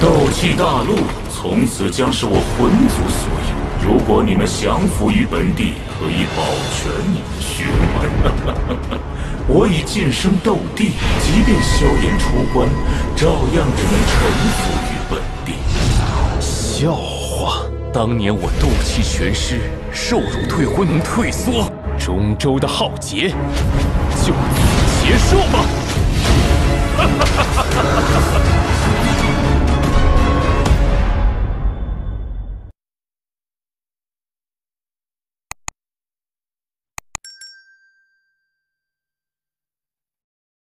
斗气大陆从此将是我魂族所有。如果你们降服于本地，可以保全你们血脉。我已晋升斗帝，即便萧炎出关，照样只能臣服于本地。笑话！当年我斗气全失，受辱退婚能退缩，中州的浩劫就此结束吧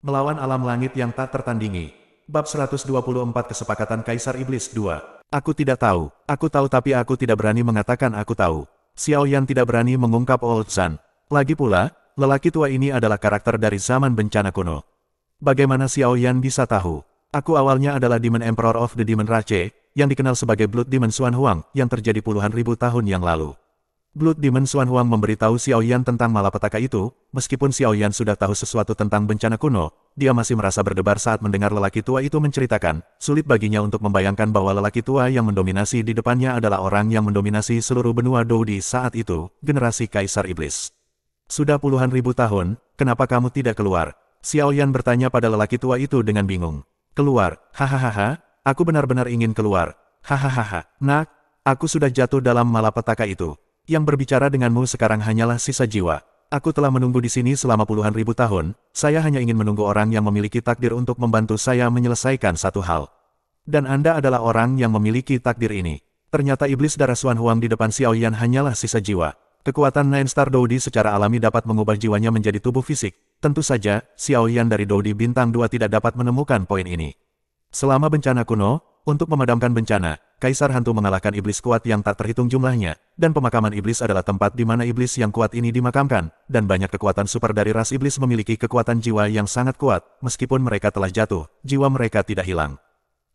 ！Melawan alam langit yang tak tertandingi. Bab 124 Kesepakatan Kaisar Iblis 2. Aku tidak tahu. Aku tahu tapi aku tidak berani mengatakan aku tahu. Xiao Yan tidak berani mengungkap Old Zan. Lagi pula, lelaki tua ini adalah karakter dari zaman bencana kuno. Bagaimana Xiao Yan bisa tahu? Aku awalnya adalah Demon Emperor of the Demon Rache, yang dikenal sebagai Blood Demon Xuan Huang, yang terjadi puluhan ribu tahun yang lalu. Blood Demon Xuan Huang memberitahu Xiao Yan tentang malapetaka itu. Meskipun Xiao Yan sudah tahu sesuatu tentang bencana kuno, dia masih merasa berdebar saat mendengar lelaki tua itu menceritakan. Sulit baginya untuk membayangkan bahwa lelaki tua yang mendominasi di depannya adalah orang yang mendominasi seluruh benua Dou di saat itu, generasi Kaisar Iblis. Sudah puluhan ribu tahun, kenapa kamu tidak keluar? Xiao Yan bertanya pada lelaki tua itu dengan bingung. Keluar, hahaha, aku benar-benar ingin keluar. Hahaha, nak, aku sudah jatuh dalam malapetaka itu. Yang berbicara denganmu sekarang hanyalah sisa jiwa. Aku telah menunggu di sini selama puluhan ribu tahun, saya hanya ingin menunggu orang yang memiliki takdir untuk membantu saya menyelesaikan satu hal. Dan Anda adalah orang yang memiliki takdir ini. Ternyata iblis darah Xuan Huang di depan Xiao Yan hanyalah sisa jiwa. Kekuatan Nine Star Doudi secara alami dapat mengubah jiwanya menjadi tubuh fisik. Tentu saja, Xiao Yan dari Doudi Bintang 2 tidak dapat menemukan poin ini. Selama bencana kuno, untuk memadamkan bencana, Kaisar Hantu mengalahkan iblis kuat yang tak terhitung jumlahnya, dan pemakaman iblis adalah tempat di mana iblis yang kuat ini dimakamkan, dan banyak kekuatan super dari ras iblis memiliki kekuatan jiwa yang sangat kuat, meskipun mereka telah jatuh, jiwa mereka tidak hilang.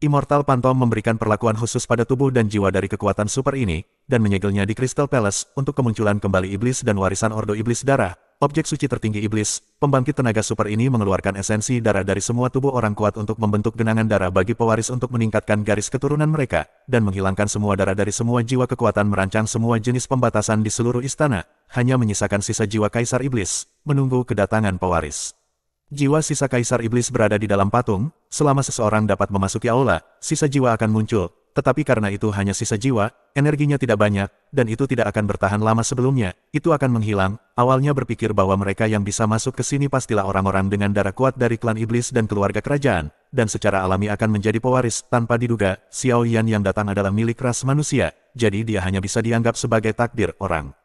Immortal Phantom memberikan perlakuan khusus pada tubuh dan jiwa dari kekuatan super ini, dan menyegelnya di Crystal Palace untuk kemunculan kembali iblis dan warisan Ordo Iblis Darah. Objek suci tertinggi iblis, pembangkit tenaga super ini mengeluarkan esensi darah dari semua tubuh orang kuat untuk membentuk genangan darah bagi pewaris untuk meningkatkan garis keturunan mereka, dan menghilangkan semua darah dari semua jiwa kekuatan merancang semua jenis pembatasan di seluruh istana, hanya menyisakan sisa jiwa Kaisar Iblis, menunggu kedatangan pewaris. Jiwa sisa Kaisar Iblis berada di dalam patung, selama seseorang dapat memasuki aula, sisa jiwa akan muncul. Tetapi karena itu hanya sisa jiwa, energinya tidak banyak, dan itu tidak akan bertahan lama sebelumnya, itu akan menghilang. Awalnya berpikir bahwa mereka yang bisa masuk ke sini pastilah orang-orang dengan darah kuat dari klan iblis dan keluarga kerajaan, dan secara alami akan menjadi pewaris. Tanpa diduga, Xiao Yan yang datang adalah milik ras manusia, jadi dia hanya bisa dianggap sebagai takdir orang.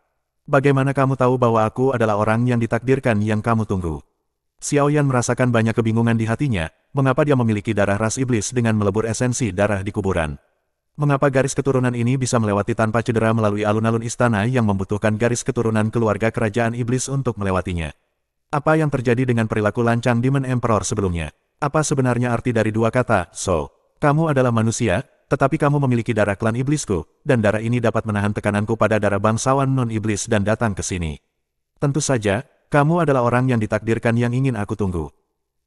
Bagaimana kamu tahu bahwa aku adalah orang yang ditakdirkan yang kamu tunggu? Xiao Yan merasakan banyak kebingungan di hatinya, mengapa dia memiliki darah ras iblis dengan melebur esensi darah di kuburan. Mengapa garis keturunan ini bisa melewati tanpa cedera melalui alun-alun istana yang membutuhkan garis keturunan keluarga kerajaan iblis untuk melewatinya? Apa yang terjadi dengan perilaku lancang Demon Emperor sebelumnya? Apa sebenarnya arti dari dua kata, so? Kamu adalah manusia, tetapi kamu memiliki darah klan iblisku, dan darah ini dapat menahan tekananku pada darah bangsawan non-iblis dan datang ke sini. Tentu saja, kamu adalah orang yang ditakdirkan yang ingin aku tunggu.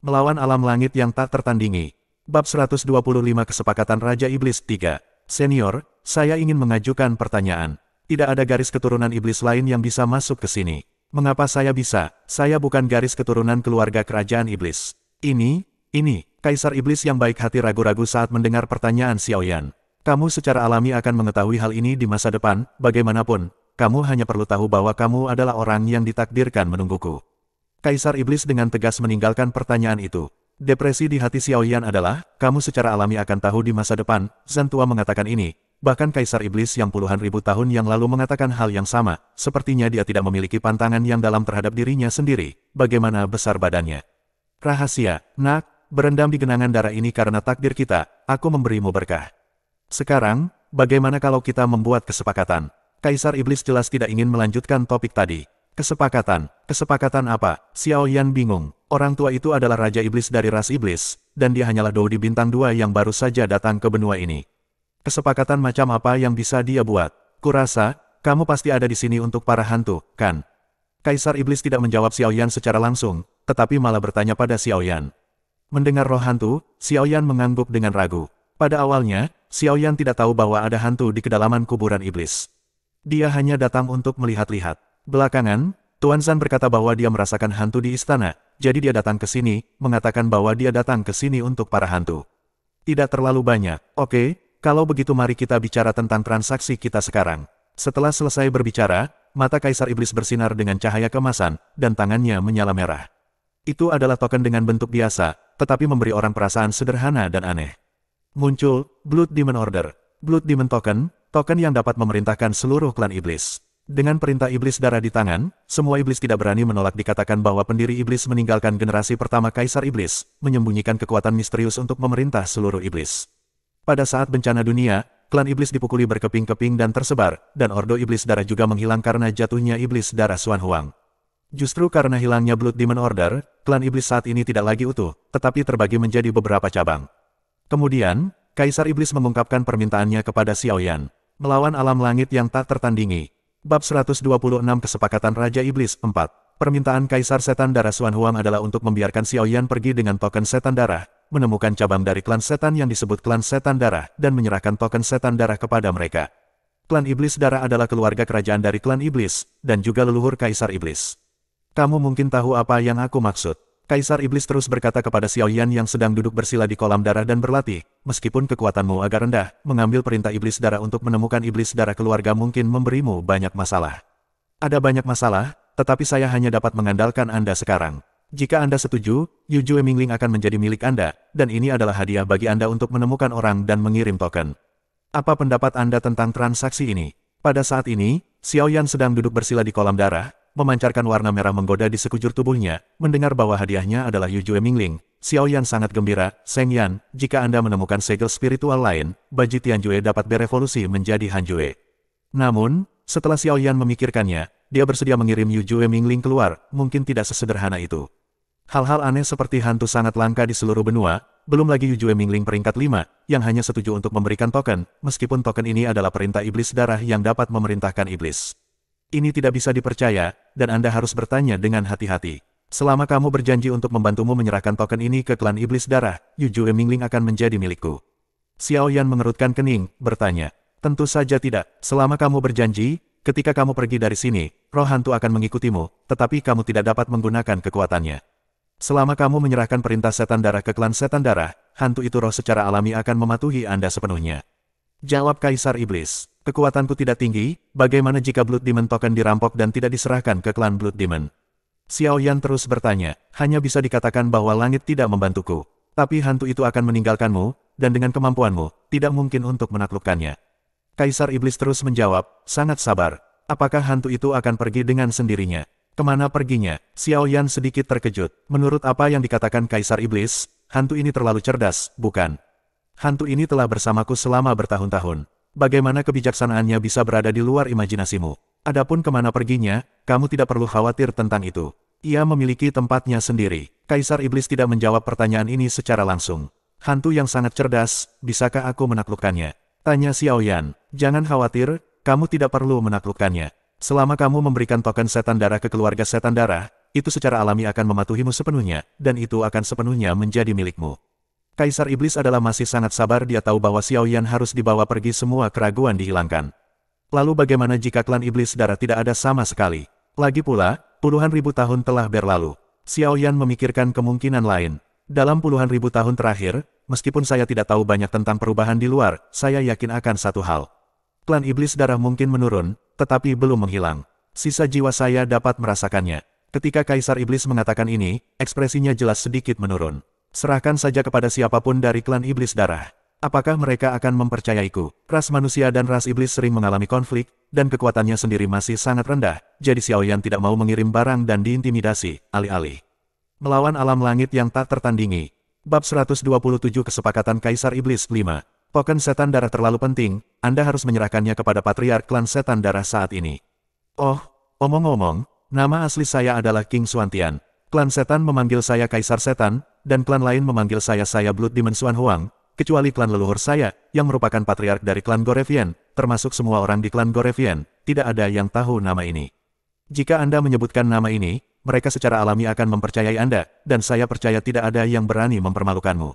Melawan alam langit yang tak tertandingi. Bab 125 Kesepakatan Raja Iblis 3. Senior, saya ingin mengajukan pertanyaan. Tidak ada garis keturunan iblis lain yang bisa masuk ke sini. Mengapa saya bisa? Saya bukan garis keturunan keluarga kerajaan iblis. Ini, Kaisar Iblis yang baik hati ragu-ragu saat mendengar pertanyaan Xiao Yan. Kamu secara alami akan mengetahui hal ini di masa depan, bagaimanapun, kamu hanya perlu tahu bahwa kamu adalah orang yang ditakdirkan menungguku. Kaisar Iblis dengan tegas meninggalkan pertanyaan itu. Depresi di hati Xiao Yan adalah, kamu secara alami akan tahu di masa depan. Zhan Tua mengatakan ini, bahkan Kaisar Iblis yang puluhan ribu tahun yang lalu mengatakan hal yang sama, sepertinya dia tidak memiliki pantangan yang dalam terhadap dirinya sendiri, bagaimana besar badannya. Rahasia, nak, berendam di genangan darah ini karena takdir kita, aku memberimu berkah. Sekarang, bagaimana kalau kita membuat kesepakatan? Kaisar Iblis jelas tidak ingin melanjutkan topik tadi. Kesepakatan apa? Xiao Yan bingung. Orang tua itu adalah Raja Iblis dari ras Iblis, dan dia hanyalah Doudi Bintang 2 yang baru saja datang ke benua ini. Kesepakatan macam apa yang bisa dia buat? Kurasa, kamu pasti ada di sini untuk para hantu, kan? Kaisar Iblis tidak menjawab Xiao Yan secara langsung, tetapi malah bertanya pada Xiao Yan. Mendengar roh hantu, Xiao Yan mengangguk dengan ragu. Pada awalnya, Xiao Yan tidak tahu bahwa ada hantu di kedalaman kuburan iblis. Dia hanya datang untuk melihat-lihat. Belakangan, Tuan Zhan berkata bahwa dia merasakan hantu di istana, jadi dia datang ke sini, mengatakan bahwa dia datang ke sini untuk para hantu. Tidak terlalu banyak. Oke, kalau begitu mari kita bicara tentang transaksi kita sekarang. Setelah selesai berbicara, mata Kaisar Iblis bersinar dengan cahaya keemasan, dan tangannya menyala merah. Itu adalah token dengan bentuk biasa, tetapi memberi orang perasaan sederhana dan aneh. Muncul, Blood Demon Order. Blood Demon Token, token yang dapat memerintahkan seluruh klan iblis. Dengan perintah iblis darah di tangan, semua iblis tidak berani menolak. Dikatakan bahwa pendiri iblis meninggalkan generasi pertama Kaisar Iblis, menyembunyikan kekuatan misterius untuk memerintah seluruh iblis. Pada saat bencana dunia, klan iblis dipukuli berkeping-keping dan tersebar, dan ordo iblis darah juga menghilang karena jatuhnya iblis darah Xuan Huang. Justru karena hilangnya Blood Demon Order, klan iblis saat ini tidak lagi utuh, tetapi terbagi menjadi beberapa cabang. Kemudian, Kaisar Iblis mengungkapkan permintaannya kepada Xiao Yan. Melawan alam langit yang tak tertandingi. Bab 126 Kesepakatan Raja Iblis 4. Permintaan Kaisar Setan Darah Xuan Huang adalah untuk membiarkan Xiao Yan pergi dengan token Setan Darah, menemukan cabang dari klan setan yang disebut klan Setan Darah, dan menyerahkan token Setan Darah kepada mereka. Klan Iblis Darah adalah keluarga kerajaan dari klan Iblis, dan juga leluhur Kaisar Iblis. Kamu mungkin tahu apa yang aku maksud. Kaisar Iblis terus berkata kepada Xiao Yan yang sedang duduk bersila di kolam darah dan berlatih, meskipun kekuatanmu agak rendah, mengambil perintah Iblis Darah untuk menemukan Iblis Darah keluarga mungkin memberimu banyak masalah. Ada banyak masalah, tetapi saya hanya dapat mengandalkan Anda sekarang. Jika Anda setuju, Yujue Mingling akan menjadi milik Anda, dan ini adalah hadiah bagi Anda untuk menemukan orang dan mengirim token. Apa pendapat Anda tentang transaksi ini? Pada saat ini, Xiao Yan sedang duduk bersila di kolam darah, memancarkan warna merah menggoda di sekujur tubuhnya, mendengar bahwa hadiahnya adalah Yujue Mingling. Xiao Yan sangat gembira. Seng Yan, jika Anda menemukan segel spiritual lain, Baji Tianjue dapat berevolusi menjadi Hanjue. Namun, setelah Xiao Yan memikirkannya, dia bersedia mengirim Yujue Mingling keluar, mungkin tidak sesederhana itu. Hal-hal aneh seperti hantu sangat langka di seluruh benua, belum lagi Yujue Mingling peringkat 5, yang hanya setuju untuk memberikan token, meskipun token ini adalah perintah Iblis Darah yang dapat memerintahkan iblis. Ini tidak bisa dipercaya, dan Anda harus bertanya dengan hati-hati. Selama kamu berjanji untuk membantumu menyerahkan token ini ke klan Iblis Darah, Yujue Mingling akan menjadi milikku. Xiao Yan mengerutkan kening, bertanya. Tentu saja tidak. Selama kamu berjanji, ketika kamu pergi dari sini, roh hantu akan mengikutimu, tetapi kamu tidak dapat menggunakan kekuatannya. Selama kamu menyerahkan perintah Setan Darah ke klan Setan Darah, hantu itu roh secara alami akan mematuhi Anda sepenuhnya. Jawab Kaisar Iblis. Kekuatanku tidak tinggi, bagaimana jika Blood Demon Token dirampok dan tidak diserahkan ke klan Blood Demon? Xiao Yan terus bertanya, hanya bisa dikatakan bahwa langit tidak membantuku. Tapi hantu itu akan meninggalkanmu, dan dengan kemampuanmu, tidak mungkin untuk menaklukkannya. Kaisar Iblis terus menjawab, sangat sabar. Apakah hantu itu akan pergi dengan sendirinya? Kemana perginya? Xiao Yan sedikit terkejut. Menurut apa yang dikatakan Kaisar Iblis, hantu ini terlalu cerdas, bukan? Hantu ini telah bersamaku selama bertahun-tahun. Bagaimana kebijaksanaannya bisa berada di luar imajinasimu? Adapun kemana perginya, kamu tidak perlu khawatir tentang itu. Ia memiliki tempatnya sendiri. Kaisar Iblis tidak menjawab pertanyaan ini secara langsung. Hantu yang sangat cerdas, bisakah aku menaklukkannya? Tanya Xiao Yan. Jangan khawatir, kamu tidak perlu menaklukkannya. Selama kamu memberikan token Setan Darah ke keluarga Setan Darah, itu secara alami akan mematuhimu sepenuhnya, dan itu akan sepenuhnya menjadi milikmu. Kaisar Iblis adalah masih sangat sabar. Dia tahu bahwa Xiao Yan harus dibawa pergi, semua keraguan dihilangkan. Lalu bagaimana jika klan Iblis Darah tidak ada sama sekali? Lagi pula, puluhan ribu tahun telah berlalu. Xiao Yan memikirkan kemungkinan lain. Dalam puluhan ribu tahun terakhir, meskipun saya tidak tahu banyak tentang perubahan di luar, saya yakin akan satu hal. Klan Iblis Darah mungkin menurun, tetapi belum menghilang. Sisa jiwa saya dapat merasakannya. Ketika Kaisar Iblis mengatakan ini, ekspresinya jelas sedikit menurun. Serahkan saja kepada siapapun dari klan Iblis Darah. Apakah mereka akan mempercayaiku? Ras manusia dan ras iblis sering mengalami konflik, dan kekuatannya sendiri masih sangat rendah, jadi Xiao Yan tidak mau mengirim barang dan diintimidasi, alih-alih melawan alam langit yang tak tertandingi. Bab 127 Kesepakatan Kaisar Iblis 5. Token Setan Darah terlalu penting, Anda harus menyerahkannya kepada Patriark klan Setan Darah saat ini. Oh, omong-omong, nama asli saya adalah King Xuantian. Klan Setan memanggil saya Kaisar Setan, dan klan lain memanggil saya Blood Demon Xuan Huang, kecuali klan leluhur saya, yang merupakan patriark dari klan Gorevian, termasuk semua orang di klan Gorevian, tidak ada yang tahu nama ini. Jika Anda menyebutkan nama ini, mereka secara alami akan mempercayai Anda, dan saya percaya tidak ada yang berani mempermalukanmu.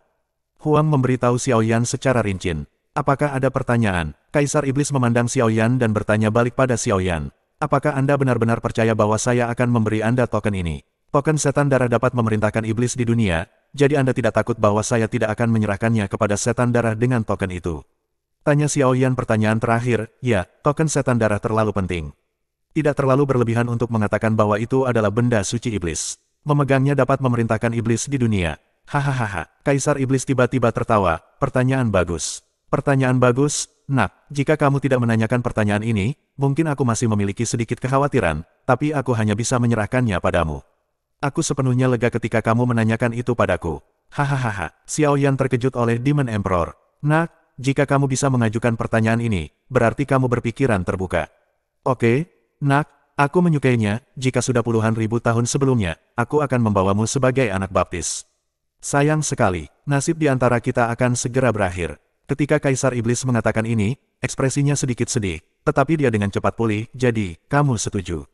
Huang memberitahu Xiao Yan secara rinci. Apakah ada pertanyaan? Kaisar Iblis memandang Xiao Yan dan bertanya balik pada Xiao Yan. Apakah Anda benar-benar percaya bahwa saya akan memberi Anda token ini? Token setan darah dapat memerintahkan iblis di dunia, jadi Anda tidak takut bahwa saya tidak akan menyerahkannya kepada setan darah dengan token itu? Tanya Xiao Yan pertanyaan terakhir. Ya, token setan darah terlalu penting. Tidak terlalu berlebihan untuk mengatakan bahwa itu adalah benda suci iblis. Memegangnya dapat memerintahkan iblis di dunia. Hahaha, Kaisar Iblis tiba-tiba tertawa. Pertanyaan bagus. Pertanyaan bagus, Nak. Jika kamu tidak menanyakan pertanyaan ini, mungkin aku masih memiliki sedikit kekhawatiran, tapi aku hanya bisa menyerahkannya padamu. Aku sepenuhnya lega ketika kamu menanyakan itu padaku. Hahaha, Xiao Yan terkejut oleh Demon Emperor. Nak, jika kamu bisa mengajukan pertanyaan ini, berarti kamu berpikiran terbuka. Oke. Nak, aku menyukainya. Jika sudah puluhan ribu tahun sebelumnya, aku akan membawamu sebagai anak baptis. Sayang sekali, nasib di antara kita akan segera berakhir. Ketika Kaisar Iblis mengatakan ini, ekspresinya sedikit sedih, tetapi dia dengan cepat pulih. Jadi, kamu setuju?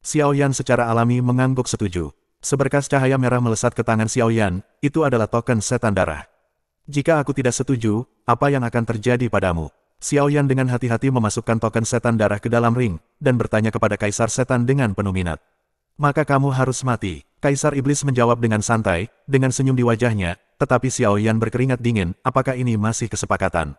Xiao Yan secara alami mengangguk setuju. Seberkas cahaya merah melesat ke tangan Xiao Yan, itu adalah token setan darah. Jika aku tidak setuju, apa yang akan terjadi padamu? Xiao Yan dengan hati-hati memasukkan token setan darah ke dalam ring, dan bertanya kepada Kaisar Setan dengan penuh minat. Maka kamu harus mati. Kaisar Iblis menjawab dengan santai, dengan senyum di wajahnya, tetapi Xiao Yan berkeringat dingin. Apakah ini masih kesepakatan?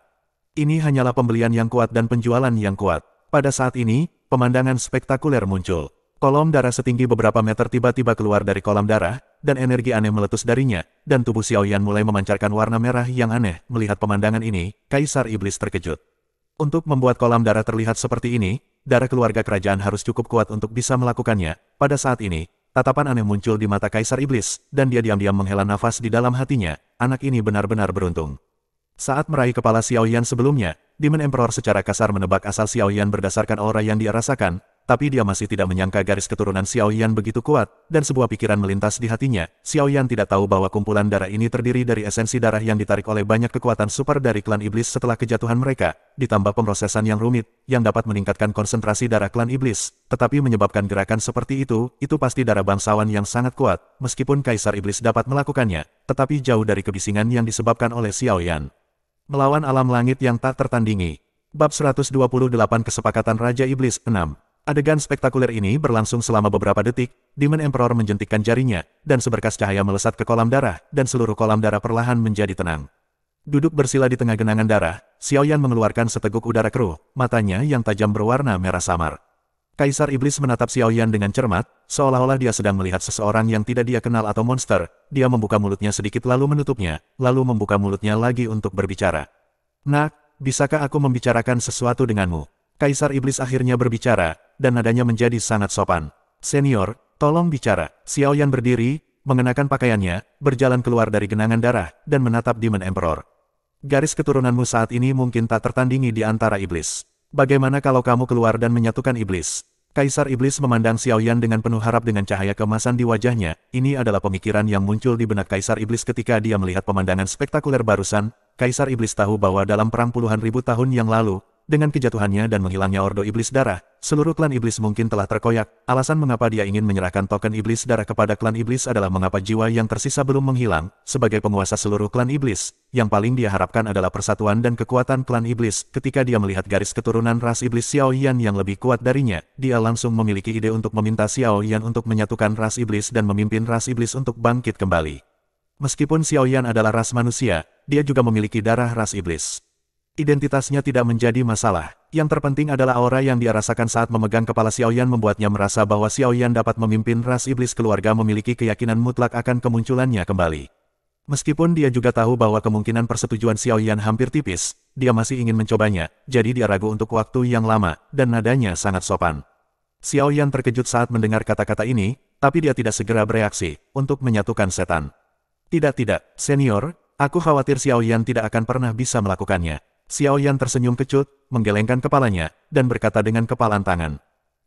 Ini hanyalah pembelian yang kuat dan penjualan yang kuat. Pada saat ini, pemandangan spektakuler muncul. Kolom darah setinggi beberapa meter tiba-tiba keluar dari kolam darah, dan energi aneh meletus darinya, dan tubuh Xiao Yan mulai memancarkan warna merah yang aneh. Melihat pemandangan ini, Kaisar Iblis terkejut. Untuk membuat kolam darah terlihat seperti ini, darah keluarga kerajaan harus cukup kuat untuk bisa melakukannya. Pada saat ini, tatapan aneh muncul di mata Kaisar Iblis, dan dia diam-diam menghela nafas di dalam hatinya. Anak ini benar-benar beruntung. Saat meraih kepala Xiao Yan sebelumnya, Demon Emperor secara kasar menebak asal Xiao Yan berdasarkan aura yang dia rasakan, tapi dia masih tidak menyangka garis keturunan Xiao Yan begitu kuat, dan sebuah pikiran melintas di hatinya. Xiao Yan tidak tahu bahwa kumpulan darah ini terdiri dari esensi darah yang ditarik oleh banyak kekuatan super dari klan iblis setelah kejatuhan mereka, ditambah pemrosesan yang rumit, yang dapat meningkatkan konsentrasi darah klan iblis, tetapi menyebabkan gerakan seperti itu pasti darah bangsawan yang sangat kuat. Meskipun Kaisar Iblis dapat melakukannya, tetapi jauh dari kebisingan yang disebabkan oleh Xiao Yan. Melawan alam langit yang tak tertandingi. Bab 128 Kesepakatan Raja Iblis 6. Adegan spektakuler ini berlangsung selama beberapa detik. Demon Emperor menjentikkan jarinya, dan seberkas cahaya melesat ke kolam darah, dan seluruh kolam darah perlahan menjadi tenang. Duduk bersila di tengah genangan darah, Xiao Yan mengeluarkan seteguk udara keruh, matanya yang tajam berwarna merah samar. Kaisar Iblis menatap Xiao Yan dengan cermat, seolah-olah dia sedang melihat seseorang yang tidak dia kenal atau monster. Dia membuka mulutnya sedikit lalu menutupnya, lalu membuka mulutnya lagi untuk berbicara. Nak, bisakah aku membicarakan sesuatu denganmu? Kaisar Iblis akhirnya berbicara, dan nadanya menjadi sangat sopan. Senior, tolong bicara. Xiao Yan berdiri, mengenakan pakaiannya, berjalan keluar dari genangan darah, dan menatap Demon Emperor. Garis keturunanmu saat ini mungkin tak tertandingi di antara iblis. Bagaimana kalau kamu keluar dan menyatukan iblis? Kaisar Iblis memandang Xiao Yan dengan penuh harap dengan cahaya keemasan di wajahnya. Ini adalah pemikiran yang muncul di benak Kaisar Iblis ketika dia melihat pemandangan spektakuler barusan. Kaisar Iblis tahu bahwa dalam perang puluhan ribu tahun yang lalu, dengan kejatuhannya dan menghilangnya Ordo Iblis Darah, seluruh klan Iblis mungkin telah terkoyak. Alasan mengapa dia ingin menyerahkan token Iblis Darah kepada klan Iblis adalah mengapa jiwa yang tersisa belum menghilang. Sebagai penguasa seluruh klan Iblis, yang paling dia harapkan adalah persatuan dan kekuatan klan Iblis. Ketika dia melihat garis keturunan ras Iblis Xiao Yan yang lebih kuat darinya, dia langsung memiliki ide untuk meminta Xiao Yan untuk menyatukan ras Iblis dan memimpin ras Iblis untuk bangkit kembali. Meskipun Xiao Yan adalah ras manusia, dia juga memiliki darah ras Iblis. Identitasnya tidak menjadi masalah. Yang terpenting adalah aura yang dia rasakan saat memegang kepala Xiao Yan membuatnya merasa bahwa Xiao Yan dapat memimpin ras iblis keluarga memiliki keyakinan mutlak akan kemunculannya kembali. Meskipun dia juga tahu bahwa kemungkinan persetujuan Xiao Yan hampir tipis, dia masih ingin mencobanya, jadi dia ragu untuk waktu yang lama, dan nadanya sangat sopan. Xiao Yan terkejut saat mendengar kata-kata ini, tapi dia tidak segera bereaksi untuk menyatukan setan. Tidak, senior, aku khawatir Xiao Yan tidak akan pernah bisa melakukannya. Xiao Yan tersenyum kecut, menggelengkan kepalanya, dan berkata dengan kepalan tangan.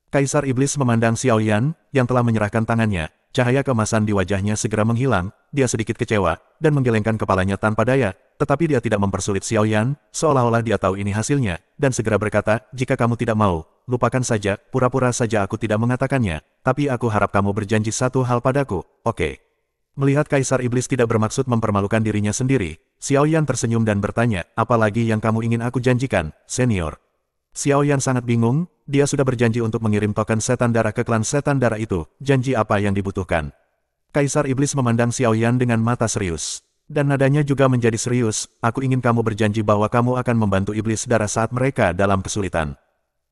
Kaisar Iblis memandang Xiao Yan, yang telah menyerahkan tangannya. Cahaya keemasan di wajahnya segera menghilang, dia sedikit kecewa, dan menggelengkan kepalanya tanpa daya, tetapi dia tidak mempersulit Xiao Yan, seolah-olah dia tahu ini hasilnya, dan segera berkata, jika kamu tidak mau, lupakan saja, pura-pura saja aku tidak mengatakannya, tapi aku harap kamu berjanji satu hal padaku, oke? Melihat Kaisar Iblis tidak bermaksud mempermalukan dirinya sendiri, Xiao Yan tersenyum dan bertanya, apalagi yang kamu ingin aku janjikan, senior? Xiao Yan sangat bingung, dia sudah berjanji untuk mengirim token setan darah ke klan setan darah itu, janji apa yang dibutuhkan? Kaisar Iblis memandang Xiao Yan dengan mata serius. Dan nadanya juga menjadi serius, aku ingin kamu berjanji bahwa kamu akan membantu Iblis darah saat mereka dalam kesulitan.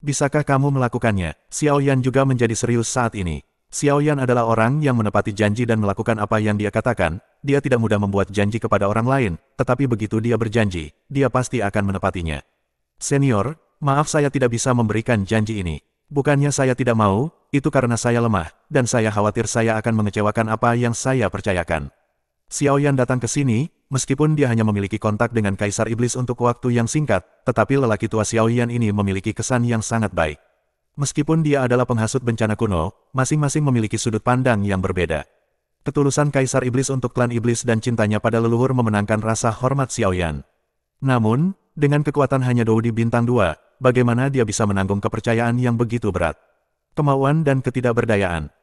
Bisakah kamu melakukannya? Xiao Yan juga menjadi serius saat ini. Xiao Yan adalah orang yang menepati janji dan melakukan apa yang dia katakan, dia tidak mudah membuat janji kepada orang lain, tetapi begitu dia berjanji, dia pasti akan menepatinya. Senior, maaf saya tidak bisa memberikan janji ini. Bukannya saya tidak mau, itu karena saya lemah, dan saya khawatir saya akan mengecewakan apa yang saya percayakan. Xiao Yan datang ke sini, meskipun dia hanya memiliki kontak dengan Kaisar Iblis untuk waktu yang singkat, tetapi lelaki tua Xiao Yan ini memiliki kesan yang sangat baik. Meskipun dia adalah penghasut bencana kuno, masing-masing memiliki sudut pandang yang berbeda. Ketulusan Kaisar Iblis untuk klan Iblis dan cintanya pada leluhur memenangkan rasa hormat Xiao Yan. Namun, dengan kekuatan hanya Doudi Bintang 2, bagaimana dia bisa menanggung kepercayaan yang begitu berat? Kemauan dan ketidakberdayaan.